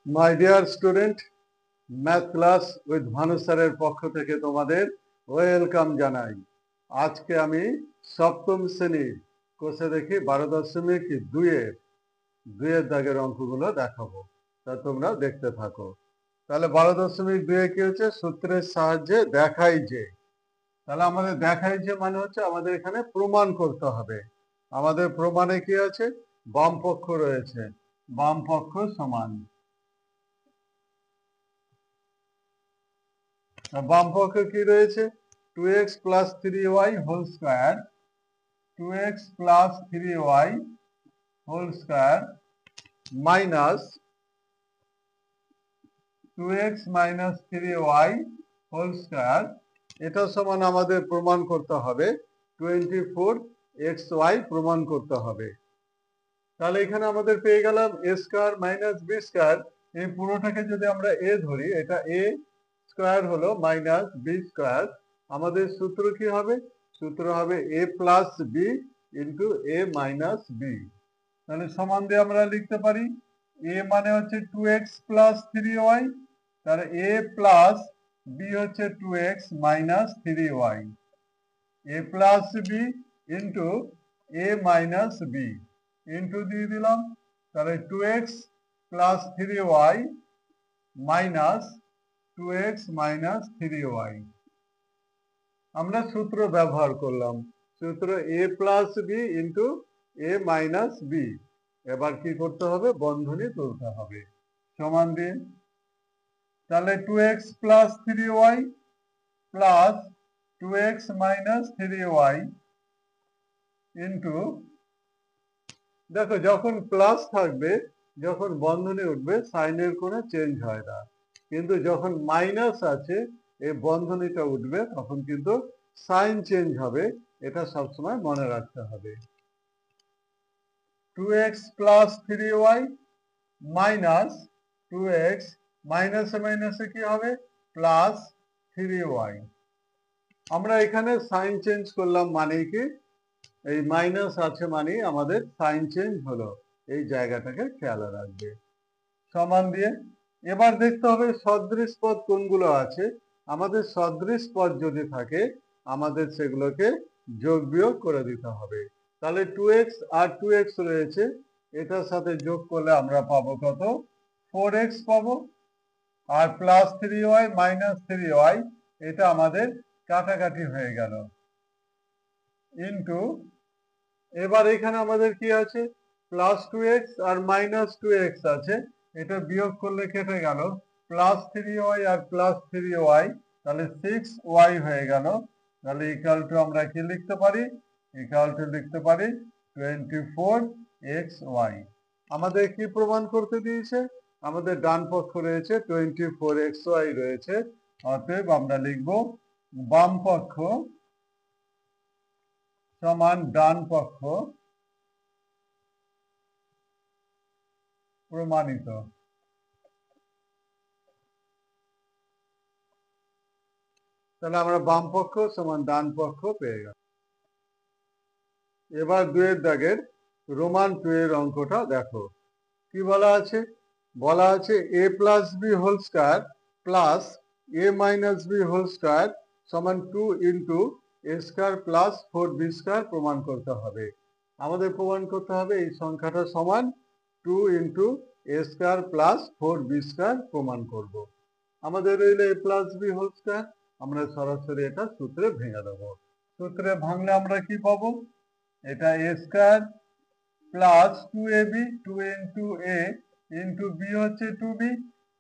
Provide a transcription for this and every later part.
My dear student, math class with Bhanu স্যারের পক্ষ থেকে তোমাদের ওয়েলকাম জানাই। আজকে আমি সপ্তম শ্রেণীর কোষে দেখি 12.2-এর দাগের অঙ্কগুলো দেখাবো, তা তোমরা দেখতে থাকো। তাহলে 12.2 কি হচ্ছে? সূত্রের সাহায্যে দেখাই যে। তাহলে আমাদের দেখাই যে মানে হচ্ছে আমাদের এখানে প্রমাণ করতে হবে। আমাদের প্রমাণে কি আছে? বাম পক্ষ রয়েছে, বাম পক্ষ সমান, বাম পক্ষে কি রয়েছে? 2x plus 3y whole square, 2x plus 3y whole square minus 2x minus 3y whole square, এটা সমান আমাদের প্রমাণ করতে হবে 24xy প্রমাণ করতে হবে। তাহলে এখানে আমাদের পেয়ে গেলাম a square minus b square. এই পুরোটাকে যদি আমরা a ধরি, এটা a স্কয়ার হলো মাইনাস b স্কয়ার। আমাদের সূত্র কি হবে? সূত্র হবে a plus b into a minus b। তাহলে সমান দিয়ে আমরা লিখতে পারি a মানে হচ্ছে 2x প্লাস 3y, তাহলে a প্লাস b হচ্ছে 2x minus 3y, a plus b into a minus b into দিয়ে দিলাম, তাহলে 2x plus 3y minus 2x minus 3y। আমরা সূত্র ব্যবহার করলাম, সূত্র a plus B into a minus B. এবার কি করতে হবে? বন্ধনী তুলতে হবে, সমান দিয়ে। তাহলে 2x plus 3y plus 2x minus 3y into, দেখো যখন প্লাস থাকবে, যখন বন্ধনী উঠবে সাইনের কোনো চেঞ্জ হয় না, কিন্তু যখন মাইনাস আছে এই বন্ধনীটা উঠবে তখন কিন্তু সাইন চেঞ্জ হবে, এটা সবসময় মনে রাখতে হবে। 2x plus 3y minus 2x, মাইনাসে মাইনাসে কি হবে? Plus 3y। আমরা এখানে সাইন চেঞ্জ করলাম মানে কি? এই মাইনাস আছে মানে আমাদের সাইন চেঞ্জ হলো, এই জায়গাটাকে খেয়াল রাখবে। সমান দিয়ে এবার দেখতে হবে সদৃশ পদ কোনগুলো আছে। আমাদের সদৃশ পদ যদি থাকে আমাদের সেগুলোকে যোগ বিয়োগ করে দিতে হবে। তাহলে 2x আর 2x রয়েছে, এটার সাথে যোগ করলে আমরা পাবো কত? 4x পাবো। আর প্লাস 3y মাইনাস 3y, এটা আমাদের কাটাকাটি হয়ে গেল, ইন্টু, এবার এখানে আমাদের কি আছে? প্লাস 2x আর মাইনাস 2x আছে, এটা বিয়োগ করলে কেটে গেল, প্লাস 3y আর প্লাস 3y, তাহলে 6y হয়ে গেল। তাহলে ইকুয়াল টু আমরা কি লিখতে পারি? ইকুয়াল টু লিখতে পারি 24xy। আমাদের কি প্রমাণ করতে দিয়েছে? আমাদের ডান পক্ষ রয়েছে 24xy রয়েছে, অতএব আমরা লিখব বাম পক্ষ সমান ডান পক্ষ প্রমাণিত। তাহলে আমরা বাম পক্ষ সমান ডান পক্ষ পেয়ে গেলাম। এবার 2-এর দাগের রোমান 2 এর অঙ্কটা দেখো কি বলা আছে। বলা আছে a plus B whole square plus a minus B whole square সমান 2 into a square plus 4b square প্রমাণ করতে হবে। আমাদের প্রমাণ করতে হবে এই সংখ্যাটা সমান 2 into a square plus 4b square প্রমাণ করব। আমাদের রইল a plus B whole square, আমরা সরাসরি এটা সূত্রে ভেঙে দেবো। সূত্রে ভাঙলে আমরা কি পাবো? এটা a square plus 2ab, 2 into a into b হচ্ছে 2b।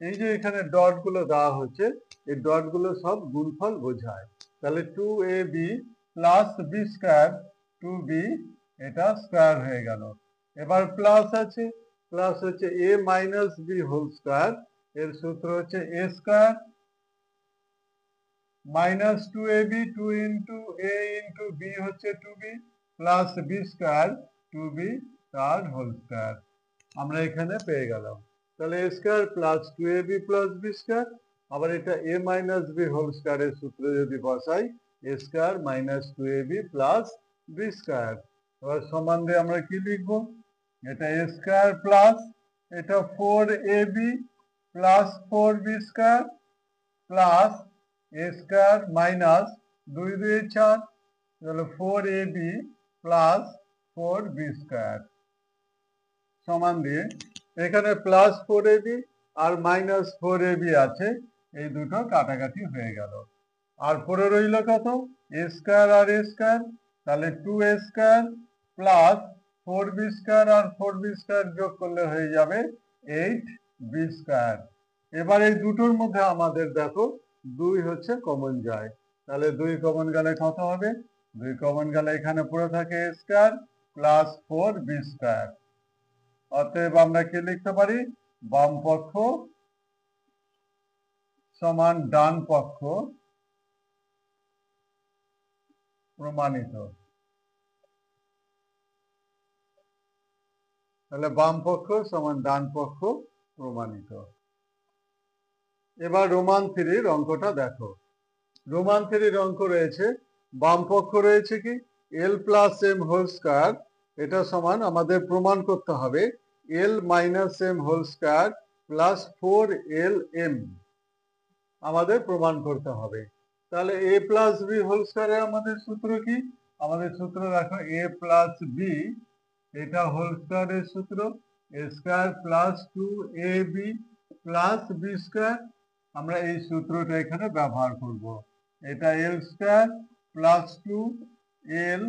এই যে এখানে ডট গুলো দেওয়া হচ্ছে, এই ডট গুলো সব গুণফল বোঝায়। তাহলে 2ab plus b square 2b, এটা স্কয়ার হয়ে গেল। এবার প্লাস আছে, প্লাস হচ্ছে a minus b whole square, এর সূত্র হচ্ছে a square minus 2ab, 2 into a into b হচ্ছে 2b plus b square 2b তার হোল স্কয়ার আমরা এখানে পেয়ে গেলাম। তাহলে a square plus 2ab plus b square, আবার এটা a মাইনাস b হোল স্কয়ারের সূত্র যদি বসাই a square minus 2ab plus b square. এবার সমান দিয়ে আমরা কি লিখবো? এটা a স্কয়ার প্লাস এটা 4ab plus 4b square plus a square minus 2 2 4 তাহলে 4ab প্লাস 4b স্কয়ার সমান দিয়ে এখানে প্লাস 4ab আর মাইনাস 4ab আছে, এই দুটো কাটাকাটি হয়ে গেল। আর পরে রইল কত? a স্কয়ার আর a স্কয়ার, তাহলে 2a square plus 4b square আর 4b স্কয়ার যোগ করলে হয়ে যাবে 8b স্কয়ার। এবার এই দুটোর মধ্যে আমাদের দেখো 2 হচ্ছে কমন যায়, তাহলে 2 কমন গেলে কত হবে? 2 কমন গেলে এখানে পড়ে থাকে a square plus 4b square. অতএব আমরা কি লিখতে পারি? বাম পক্ষ সমান ডান পক্ষ প্রমাণিত। তাহলে বাম পক্ষ সমান ডান পক্ষ প্রমাণিত। এবার রোমান 3 অঙ্কটা দেখো। রোমান 3 অঙ্ক রয়েছে, বাম পক্ষ রয়েছে কি l plus m whole square, এটা সমান আমাদের প্রমাণ করতে হবে l minus m whole square plus 4 LM আমাদের প্রমাণ করতে হবে। তাহলে এ প্লাস বি হোল স্কয়ারের আমাদের সূত্র কি? আমাদের সূত্র দেখো এ প্লাস বি, এটা হোল স্কয়ারের সূত্র a square plus 2ab plus B square. আমরা এই সূত্রটা এখানে ব্যবহার করব। এটা l square plus 2l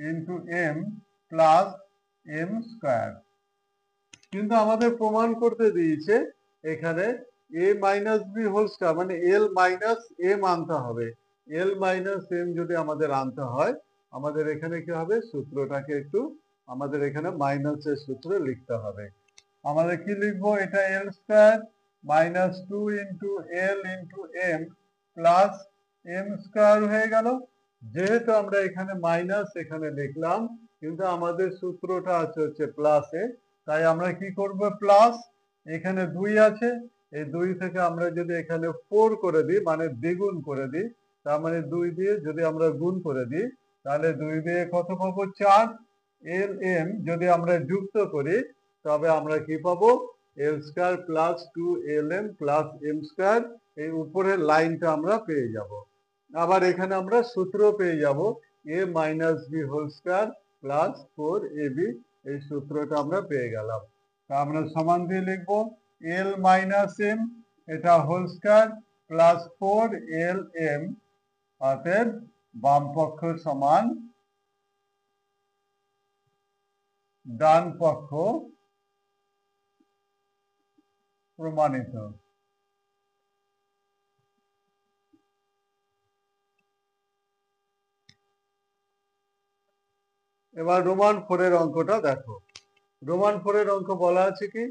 into m plus m square. কিন্তু আমাদের প্রমাণ করতে দিয়েছে এখানে a minus B whole square, মানে এল মাইনাস এম আনতে হবে। এল মাইনাস এম যদি আমাদের আনতে হয়, আমাদের এখানে কি হবে? সূত্রটাকে একটু আমাদের এখানে মাইনাসের সূত্র লিখতে হবে। আমাদের কি লিখবো? এটা l square minus 2 into l into m plus m square হয়ে গেল। যেহেতু আমরা এখানে মাইনাস এখানে লিখলাম, কিন্তু আমাদের সূত্রটা আছে হচ্ছে প্লাসে, তাই আমরা কি করব? প্লাস এখানে 2 আছে, এই 2 থেকে আমরা যদি এখানে 4 করে দিই, মানে দ্বিগুণ করে দিই, তার মানে 2 দিয়ে যদি আমরা গুণ করে দিই, তাহলে 2 দিয়ে কত পাবো? 4। এল এম যদি আমরা যুক্ত করি, তবে আমরা কি পাবো? L square plus 2LM plus m square. এই উপরের লাইনটা আমরা পেয়ে যাব। আবার এখানে আমরা সূত্র পেয়ে যাব a minus B whole square plus 4ab, এই সূত্রটা আমরা পেয়ে গেলাম। তা আমরা সমান দিয়ে লিখবো এল মাইনাস এম, এটা হোল স্কয়ার প্লাস 4LM। অতএব বাম পক্ষ সমান ডান পক্ষ প্রমাণিত। এবার রোমান 4 অঙ্কটা দেখো। রোমান 4 অঙ্ক বলা আছে কি,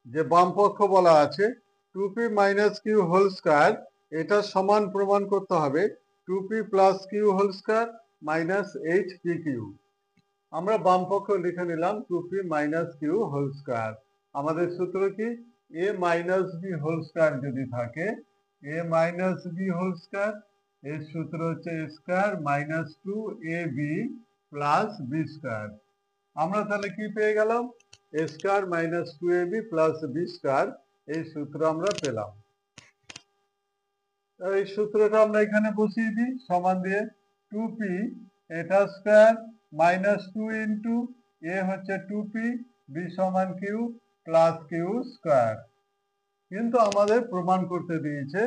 যে বাম পক্ষ বলা আছে 2p minus Q whole square, এটা সমান প্রমাণ করতে হবে 2p plus Q whole square minus 8pq। আমরা বাম পক্ষ লিখে নিলাম 2p minus Q whole square. আমাদের সূত্র কি? a minus B whole square যদি থাকে, a minus B whole square, এর সূত্র হচ্ছে a square minus 2ab plus B square. আমরা তাহলে কি পেয়ে গেলাম? a square minus 2ab plus B square, এই সূত্র আমরা পেলাম। এই সূত্রটা আমরা এখানে বসিয়ে দিই সমান দিয়ে 2p এটা স্কয়ার মাইনাস 2 ইন্টু এ হচ্ছে 2p, বি সমান কিউ প্লাস কিউ স্কয়ার। কিন্তু আমাদের প্রমাণ করতে দিয়েছে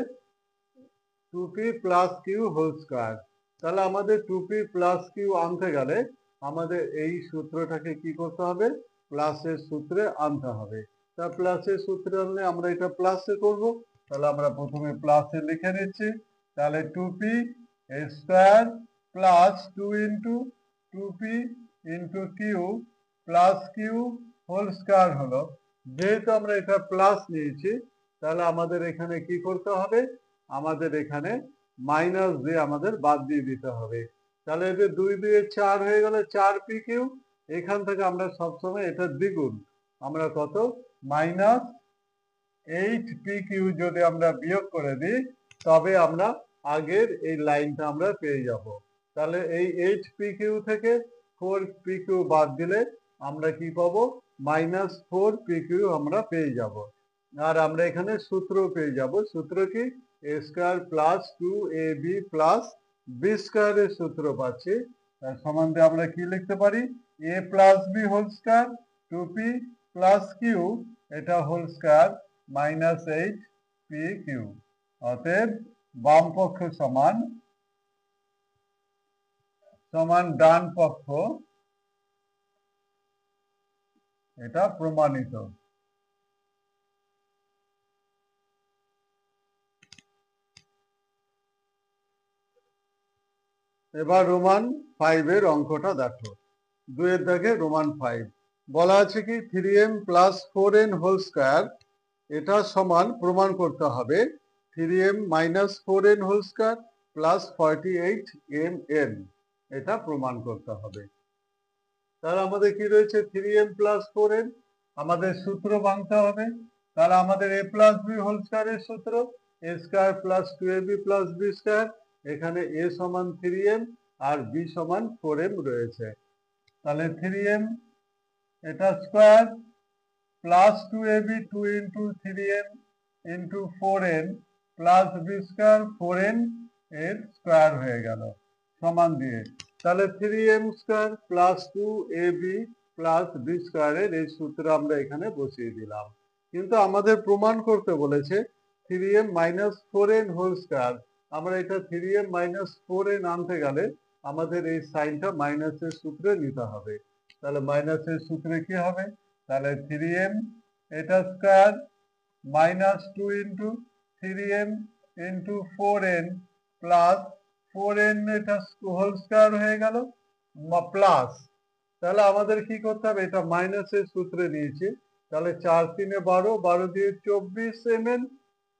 2p plus Q whole square, তাহলে আমাদের 2p প্লাস কিউ আনতে গেলে আমাদের এই সূত্রটাকে কি করতে হবে? প্লাসের সূত্রে আনতে হবে। তা প্লাসের সূত্রে আনলে আমরা এটা প্লাসে করব, তাহলে আমরা প্রথমে প্লাসে লিখে নিচ্ছি। তাহলে 2p square plus 2 into 2p into Q plus Q whole square হলো। যেহেতু আমরা এটা প্লাস নিয়েছি, তাহলে আমাদের এখানে কি করতে হবে? আমাদের এখানে মাইনাস দিয়ে আমাদের বাদ দিয়ে দিতে হবে। তাহলে এদের 2 দিয়ে 4 হয়ে গেল 4pq। এখান থেকে আমরা সবসময় এটা দ্বিগুণ, আমরা কত? মাইনাস 8pq যদি আমরা বিয়োগ করে দিই, তবে আমরা আগের এই লাইনটা আমরা পেয়ে যাব। তাহলে এই 8pq থেকে 4pq বাদ দিলে আমরা কি পাবো? মাইনাস 4pq আমরা পেয়ে যাব। আর আমরা এখানে সূত্র পেয়ে যাব। সূত্র কি? A square plus 2ab plus b স্কয়ারের সূত্র পাচ্ছি। তার সমান দিয়ে আমরা কি লিখতে পারি? a plus B whole square 2p plus q এটা whole square minus 8p q. অতএব বাম পক্ষ সমান ডান পক্ষ, এটা প্রমাণিত। এবার রোমান 5 এর অঙ্কটা দেখো। 2 এর দাগে রোমান 5 বলা আছে কি 3m plus 4n whole square এটা সমান প্রমাণ করতে হবে 3m minus 4n whole square plus 48mn, এটা প্রমাণ করতে হবে। তাহলে আমাদের কি রয়েছে 3m প্লাস 4n, আমাদের সূত্র ভাঙতে হবে। তাহলে আমাদের a প্লাস বি হোল স্কয়ারের সূত্র a square plus 2ab plus B square, এখানে a সমান 3m আর b সমান 4m রয়েছে। তাহলে 3m এটা square plus 2ab 2 into 3m into 4n plus B square 4n এর স্কয়ার হয়ে গেল সমান দিয়ে। তাহলে 3m square plus 2ab plus b স্কয়ারের এই সূত্র আমরা এখানে বসিয়ে দিলাম। কিন্তু আমাদের প্রমাণ করতে বলেছে 3m minus 4n whole square. আমরা এটা 3m মাইনাস 4n আনতে গেলে আমাদের এই সাইনটা মাইনাসের সূত্রে নিতে হবে। তাহলে মাইনাসের সূত্রে কি হবে? তাহলে 3m এটা square minus 2 into 3m into 4n plus 4n এটা হোল স্কয়ার হয়ে গেল প্লাস। তাহলে আমাদের কি করতে হবে? এটা মাইনাসের সূত্রে নিয়েছি। তাহলে 4 3 12, 12 দিয়ে 24mn।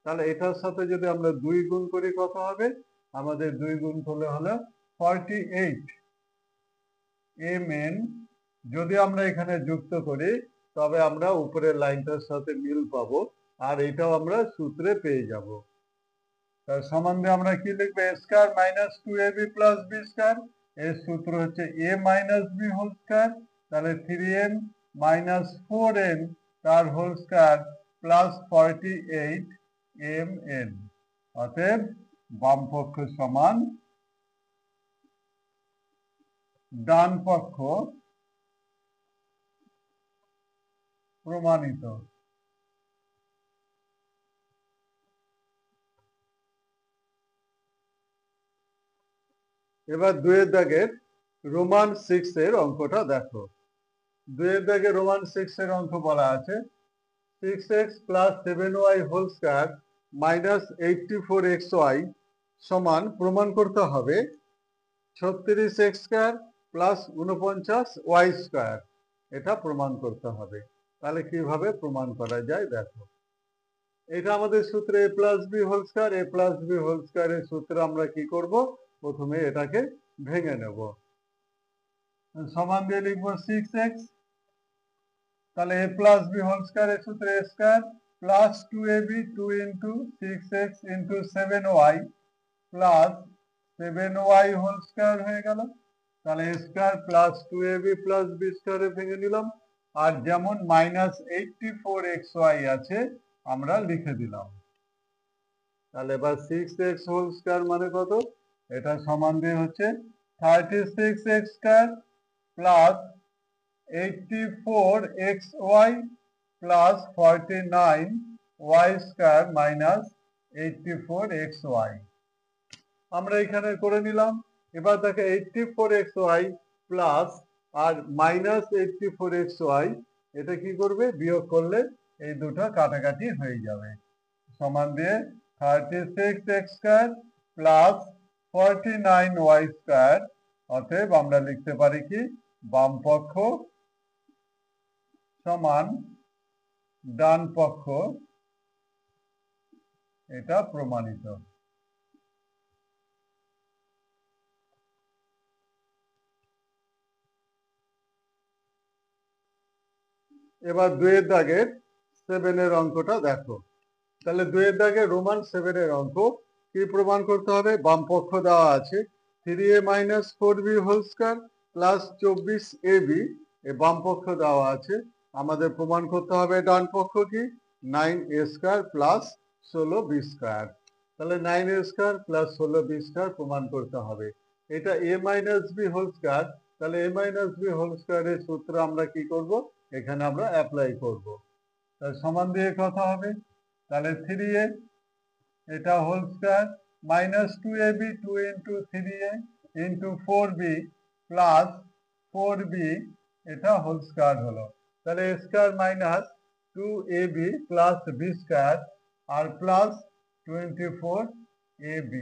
তাহলে এটার সাথে যদি আমরা 2 গুণ করি কত হবে? আমাদের 2 গুণ করলে হলো 48mn। যদি আমরা এখানে যুক্ত করি তবে আমরা উপরের লাইনটার সাথে মিল পাবো আর এটাও আমরা সূত্রে পেয়ে যাব। তার সমান দিয়ে আমরা কি লিখবো? a square minus 2ab plus B square, এর সূত্র হচ্ছে a minus B whole square. তাহলে 3m মাইনাস 4n তার হোল স্কয়ার প্লাস 48mn। অতএব বাম পক্ষ সমান ডান পক্ষ প্রমাণিত। এবার 2 এর দাগের রোমান 6 এর অঙ্কটা দেখো। 2 এর দাগে রোমান 6 এর অঙ্ক বলা আছে 6x plus 7y whole square minus 84xy সমান প্রমাণ করতে হবে 36x square plus 49y square, এটা প্রমাণ করতে হবে। তাহলে কিভাবে প্রমাণ করা যায় দেখো। এটা আমাদের সূত্রে a plus B whole square, a plus B whole স্কয়ারের সূত্রে আমরা কি করব? প্রথমে এটাকে ভেঙে নেব। সমান দিয়ে লিখবো 6x, তাহলে a প্লাস বি হোল স্কয়ারের সূত্রে a square plus 2ab 2 into 6x into 7y plus 7y whole square হয়ে গেল। তাহলে a square plus 2ab plus b স্কয়ারে ভেঙে নিলাম। আর যেমন মাইনাস 84xy আছে আমরা লিখে দিলাম। তাহলে এবার 6x হোল স্কয়ার মানে কত? এটা সমান দিয়ে হচ্ছে 36x square plus 84xy plus 49y square minus 84xy আমরা এখানে করে নিলাম। এবার দেখো 84xy প্লাস আর মাইনাস 84xy এটা কি করবে? বিয়োগ করলে এই দুটো কাটাকাটি হয়ে যাবে। সমান দিয়ে 36x square plus 49y square. অতএব আমরা লিখতে পারি কি বাম পক্ষ সমান ডান পক্ষ, এটা প্রমাণিত। এবার 2 এর দাগের 7 এর অঙ্কটা দেখো। তাহলে 2 এর দাগে রোমান 7 এর অঙ্ক কি প্রমাণ করতে হবে? বাম পক্ষ দেওয়া আছে 3a minus 4b whole square plus 24ab, এ বাম পক্ষ দেওয়া আছে। আমাদের প্রমাণ করতে হবে ডান পক্ষ কি? 9a² plus 16b²। তাহলে 9a² প্লাস 16b² প্রমাণ করতে হবে। এটা a minus B whole square, তাহলে a মাইনাস বি হোল স্কয়ারের সূত্র আমরা কি করব, এখানে আমরা অ্যাপ্লাই করব। তাহলে সমান দিয়ে কথা হবে, তাহলে 3a এটা whole square minus 2ab 2 into 3a into 4b plus 4b এটা হোল স্কয়ার হলো। তাহলে a square minus 2ab plus b square আর প্লাস 24ab।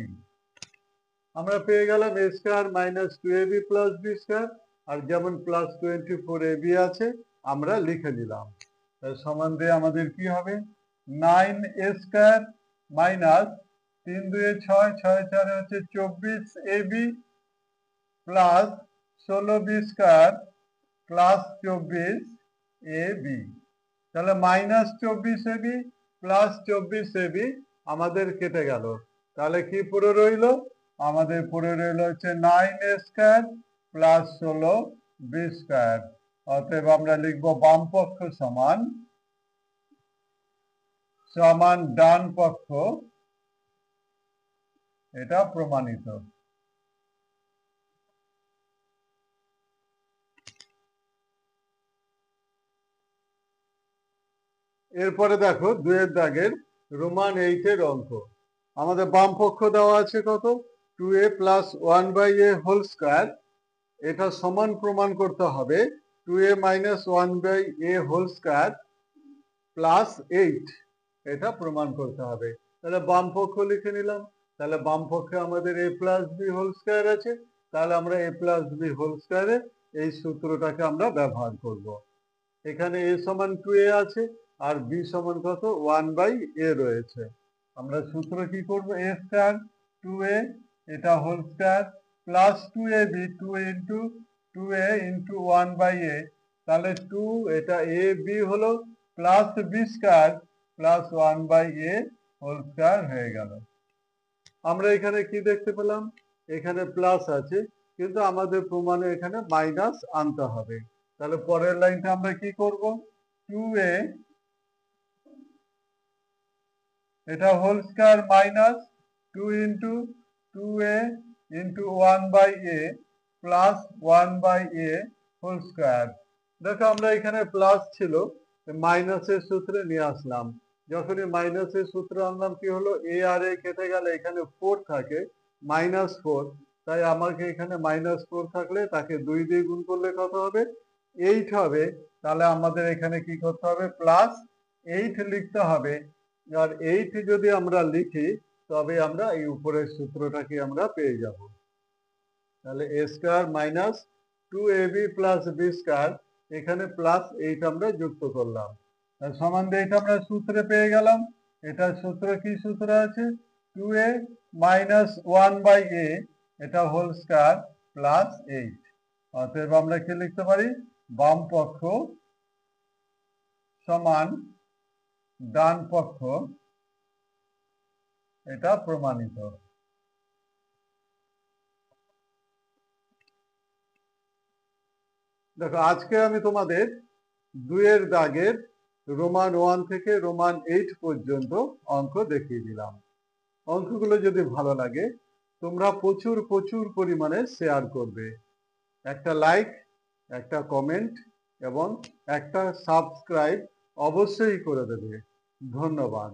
আমরা পেয়ে গেলাম a square minus 2ab plus b square, আর যেমন প্লাস 24ab আছে আমরা লিখে নিলাম। সমান দিয়ে আমাদের কি হবে, 9a স্কয়ার মাইনাস 3 2 6 6 4 হচ্ছে 24ab plus 16b square plus 24ab। তাহলে মাইনাস 24ab প্লাস 24ab আমাদের কেটে গেল। তাহলে কি পড়ে রইল, আমাদের পড়ে রইল হচ্ছে 9a square plus 16b square. অতএব আমরা লিখব বাম পক্ষ সমান সমান ডান পক্ষ, এটা প্রমাণিত। এরপরে দেখো 2 এর দাগের রোমান 8 এর অঙ্ক। আমাদের বাম পক্ষ দেওয়া আছে কত, 2a plus 1/a whole square, এটা সমান প্রমাণ করতে হবে 2a minus 1/a whole square plus 8, এটা প্রমাণ করতে হবে। তাহলে বাম পক্ষ লিখে নিলাম। তাহলে বাম পক্ষে আমাদের a plus B whole square আছে, তাহলে আমরা a প্লাস বি হোল স্কয়ারে এই সূত্রটাকে আমরা ব্যবহার করব। এখানে a সমান 2a আছে আর b সমান কত 1/a রয়েছে। আমরা সূত্র কি করব, a স্কয়ার 2a এটা whole square plus 2ab 2 into 2a into 1/a, তাহলে 2 এটা a b হলো plus b square plus 1/a whole square হয়ে গেল। আমরা এখানে কি দেখতে পেলাম, এখানে প্লাস আছে কিন্তু আমাদের প্রমাণে এখানে মাইনাস আনতে হবে। তাহলে পরের লাইনটা আমরা কি করব, 2a এটা whole square minus 2 into 2a into 1/a plus 1/a whole square. দেখো আমরা এখানে প্লাস ছিল, মাইনাসের সূত্রে নিয়ে আসলাম। যখনই মাইনাসের সূত্রে আনলাম কি হলো, a আর a কেটে গেলে এখানে 4 থাকে, -4, তাই আমাকে এখানে -4 থাকলে তাকে 2 দিয়ে গুণ করলে কত হবে, 8 হবে। তাহলে আমাদের এখানে কি করতে হবে, প্লাস 8 লিখতে হবে। আর 8 যদি আমরা লিখি তবে আমরা এই উপরের সূত্রটাকে আমরা পেয়ে যাব। তাহলে a square minus 2ab plus b square, এখানে প্লাস 8 আমরা যুক্ত করলাম। সমান দিয়ে এটা আমরা সূত্রে পেয়ে গেলাম। এটা সূত্র কি সূত্র আছে, 2a মাইনাস 1/a এটা হোল স্কয়ার প্লাস 8। অতএব আমরা কি লিখতে পারি, বাম পক্ষ সমান ডান পক্ষ, এটা প্রমাণিত। দেখো আজকে আমি তোমাদের 2 এর দাগের রোমান 1 থেকে রোমান 8 পর্যন্ত অঙ্ক দেখিয়ে দিলাম। অঙ্কগুলো যদি ভালো লাগে তোমরা প্রচুর প্রচুর পরিমাণে শেয়ার করবে। একটা লাইক, একটা কমেন্ট এবং একটা সাবস্ক্রাইব অবশ্যই করে দেবে। ধন্যবাদ।